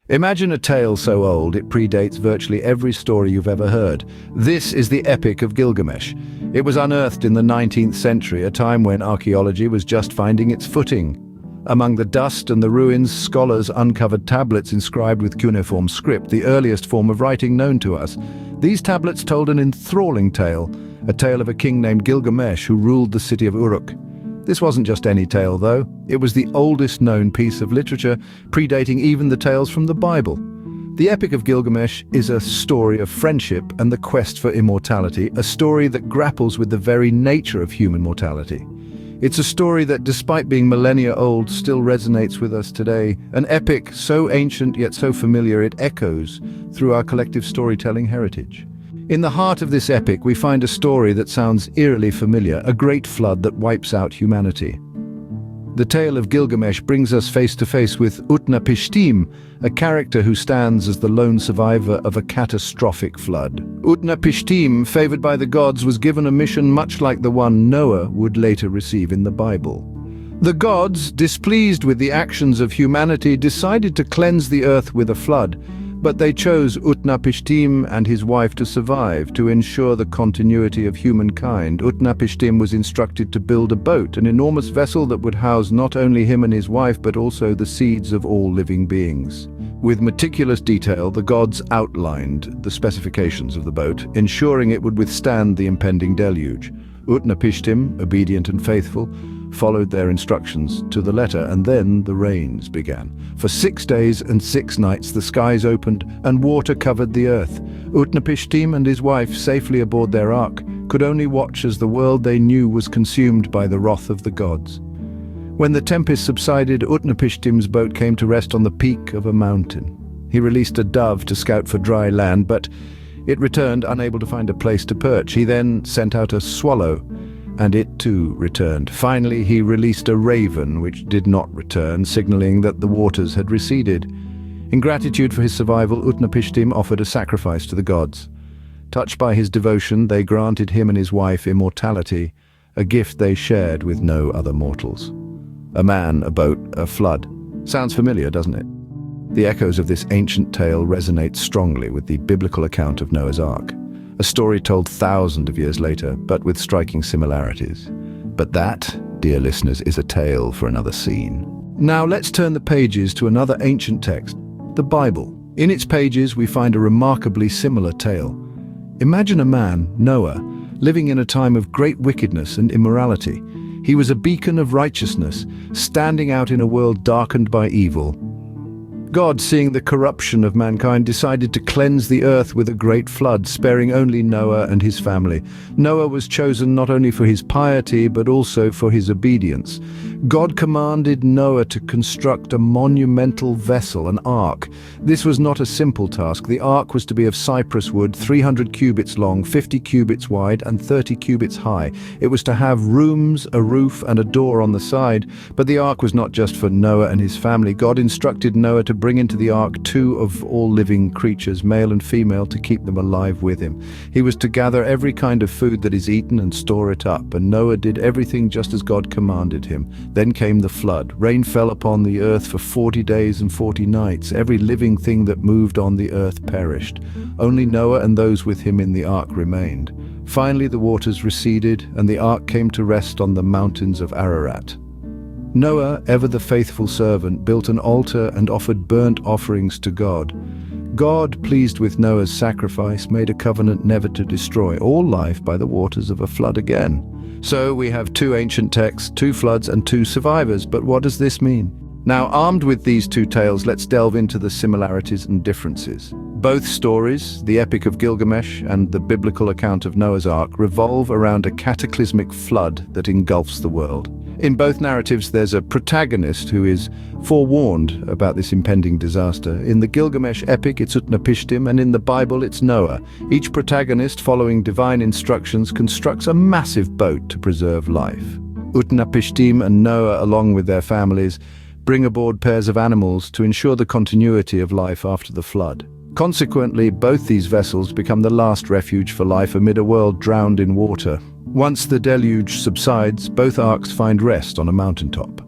Imagine a tale so old it predates virtually every story you've ever heard. This is the Epic of Gilgamesh. It was unearthed in the 19th century, a time when archaeology was just finding its footing. Among the dust and the ruins, scholars uncovered tablets inscribed with cuneiform script, the earliest form of writing known to us. These tablets told an enthralling tale, a tale of a king named Gilgamesh who ruled the city of Uruk. This wasn't just any tale, though. It was the oldest known piece of literature, predating even the tales from the Bible. The Epic of Gilgamesh is a story of friendship and the quest for immortality, a story that grapples with the very nature of human mortality. It's a story that, despite being millennia old, still resonates with us today. An epic so ancient yet so familiar it echoes through our collective storytelling heritage. In the heart of this epic, we find a story that sounds eerily familiar, a great flood that wipes out humanity. The tale of Gilgamesh brings us face to face with Utnapishtim, a character who stands as the lone survivor of a catastrophic flood. Utnapishtim, favored by the gods, was given a mission much like the one Noah would later receive in the Bible. The gods, displeased with the actions of humanity, decided to cleanse the earth with a flood. But they chose Utnapishtim and his wife to survive, to ensure the continuity of humankind. Utnapishtim was instructed to build a boat, an enormous vessel that would house not only him and his wife, but also the seeds of all living beings. With meticulous detail, the gods outlined the specifications of the boat, ensuring it would withstand the impending deluge. Utnapishtim, obedient and faithful, followed their instructions to the letter, and then the rains began. For 6 days and 6 nights the skies opened and water covered the earth. Utnapishtim and his wife, safely aboard their ark, could only watch as the world they knew was consumed by the wrath of the gods. When the tempest subsided, Utnapishtim's boat came to rest on the peak of a mountain. He released a dove to scout for dry land, but it returned unable to find a place to perch. He then sent out a swallow, and it too returned. Finally, he released a raven, which did not return, signaling that the waters had receded. In gratitude for his survival, Utnapishtim offered a sacrifice to the gods. Touched by his devotion, they granted him and his wife immortality, a gift they shared with no other mortals. A man, a boat, a flood. Sounds familiar, doesn't it? The echoes of this ancient tale resonate strongly with the biblical account of Noah's Ark. A story told thousands of years later, but with striking similarities. But that, dear listeners, is a tale for another scene. Now let's turn the pages to another ancient text, the Bible. In its pages we find a remarkably similar tale. Imagine a man, Noah, living in a time of great wickedness and immorality. He was a beacon of righteousness, standing out in a world darkened by evil. God, seeing the corruption of mankind, decided to cleanse the earth with a great flood, sparing only Noah and his family. Noah was chosen not only for his piety, but also for his obedience. God commanded Noah to construct a monumental vessel, an ark. This was not a simple task. The ark was to be of cypress wood, 300 cubits long, 50 cubits wide, and 30 cubits high. It was to have rooms, a roof, and a door on the side. But the ark was not just for Noah and his family. God instructed Noah to bring into the ark 2 of all living creatures, male and female, to keep them alive with him. He was to gather every kind of food that is eaten and store it up, and Noah did everything just as God commanded him. Then came the flood. Rain fell upon the earth for 40 days and 40 nights. Every living thing that moved on the earth perished. Only Noah and those with him in the ark remained. Finally the waters receded, and the ark came to rest on the mountains of Ararat. Noah, ever the faithful servant, built an altar and offered burnt offerings to God. God, pleased with Noah's sacrifice, made a covenant never to destroy all life by the waters of a flood again. So we have 2 ancient texts, 2 floods, and 2 survivors. But what does this mean? Now, armed with these 2 tales, let's delve into the similarities and differences. Both stories, the Epic of Gilgamesh and the biblical account of Noah's Ark, revolve around a cataclysmic flood that engulfs the world. In both narratives, there's a protagonist who is forewarned about this impending disaster. In the Gilgamesh epic, it's Utnapishtim, and in the Bible, it's Noah. Each protagonist, following divine instructions, constructs a massive boat to preserve life. Utnapishtim and Noah, along with their families, bring aboard pairs of animals to ensure the continuity of life after the flood. Consequently, both these vessels become the last refuge for life amid a world drowned in water. Once the deluge subsides, both arks find rest on a mountaintop.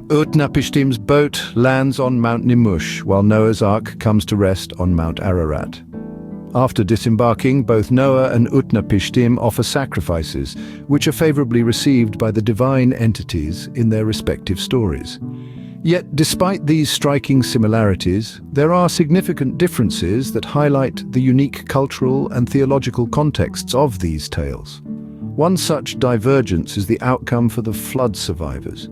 Utnapishtim's boat lands on Mount Nimush, while Noah's Ark comes to rest on Mount Ararat. After disembarking, both Noah and Utnapishtim offer sacrifices, which are favorably received by the divine entities in their respective stories. Yet, despite these striking similarities, there are significant differences that highlight the unique cultural and theological contexts of these tales. One such divergence is the outcome for the flood survivors.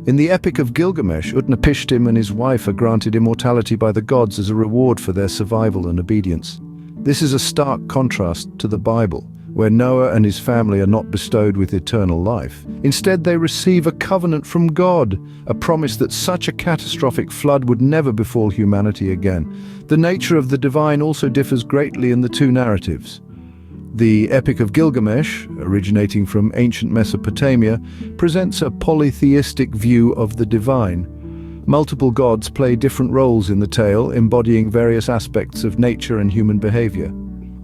In the Epic of Gilgamesh, Utnapishtim and his wife are granted immortality by the gods as a reward for their survival and obedience. This is a stark contrast to the Bible, where Noah and his family are not bestowed with eternal life. Instead, they receive a covenant from God, a promise that such a catastrophic flood would never befall humanity again. The nature of the divine also differs greatly in the two narratives. The Epic of Gilgamesh, originating from ancient Mesopotamia, presents a polytheistic view of the divine. Multiple gods play different roles in the tale, embodying various aspects of nature and human behavior.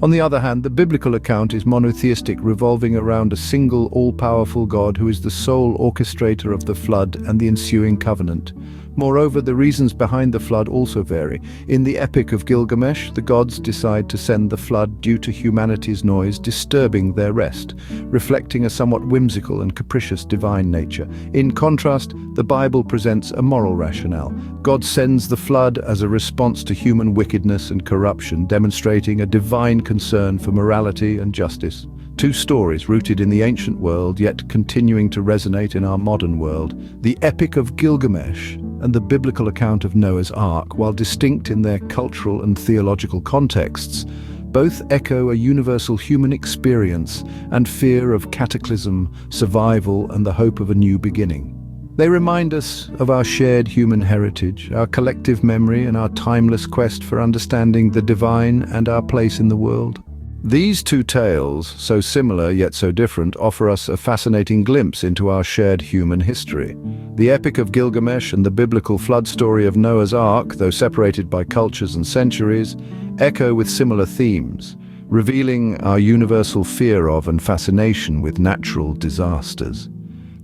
On the other hand, the biblical account is monotheistic, revolving around a single, all-powerful God who is the sole orchestrator of the flood and the ensuing covenant. Moreover, the reasons behind the flood also vary. In the Epic of Gilgamesh, the gods decide to send the flood due to humanity's noise disturbing their rest, reflecting a somewhat whimsical and capricious divine nature. In contrast, the Bible presents a moral rationale. God sends the flood as a response to human wickedness and corruption, demonstrating a divine concern for morality and justice. Two stories rooted in the ancient world, yet continuing to resonate in our modern world. The Epic of Gilgamesh and the biblical account of Noah's Ark, while distinct in their cultural and theological contexts, both echo a universal human experience and fear of cataclysm, survival, and the hope of a new beginning. They remind us of our shared human heritage, our collective memory, and our timeless quest for understanding the divine and our place in the world. These two tales, so similar yet so different, offer us a fascinating glimpse into our shared human history. The Epic of Gilgamesh and the biblical flood story of Noah's Ark, though separated by cultures and centuries, echo with similar themes, revealing our universal fear of and fascination with natural disasters.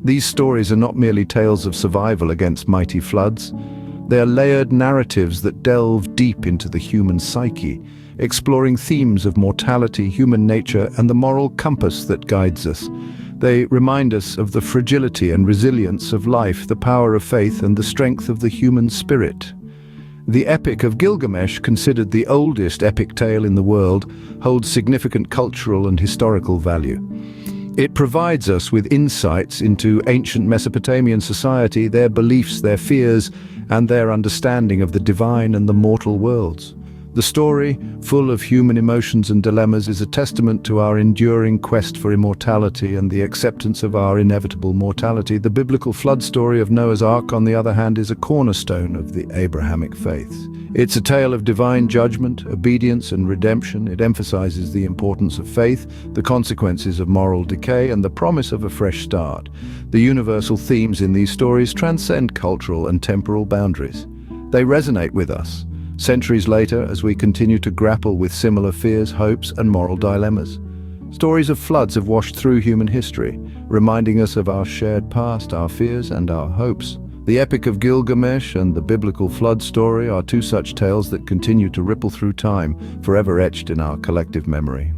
These stories are not merely tales of survival against mighty floods. They are layered narratives that delve deep into the human psyche, exploring themes of mortality, human nature, and the moral compass that guides us. They remind us of the fragility and resilience of life, the power of faith, and the strength of the human spirit. The Epic of Gilgamesh, considered the oldest epic tale in the world, holds significant cultural and historical value. It provides us with insights into ancient Mesopotamian society, their beliefs, their fears, and their understanding of the divine and the mortal worlds. The story, full of human emotions and dilemmas, is a testament to our enduring quest for immortality and the acceptance of our inevitable mortality. The biblical flood story of Noah's Ark, on the other hand, is a cornerstone of the Abrahamic faith. It's a tale of divine judgment, obedience, and redemption. It emphasizes the importance of faith, the consequences of moral decay, and the promise of a fresh start. The universal themes in these stories transcend cultural and temporal boundaries. They resonate with us centuries later as we continue to grapple with similar fears, hopes, and moral dilemmas. Stories of floods have washed through human history, reminding us of our shared past, our fears, and our hopes. The Epic of Gilgamesh and the biblical flood story are two such tales that continue to ripple through time, forever etched in our collective memory.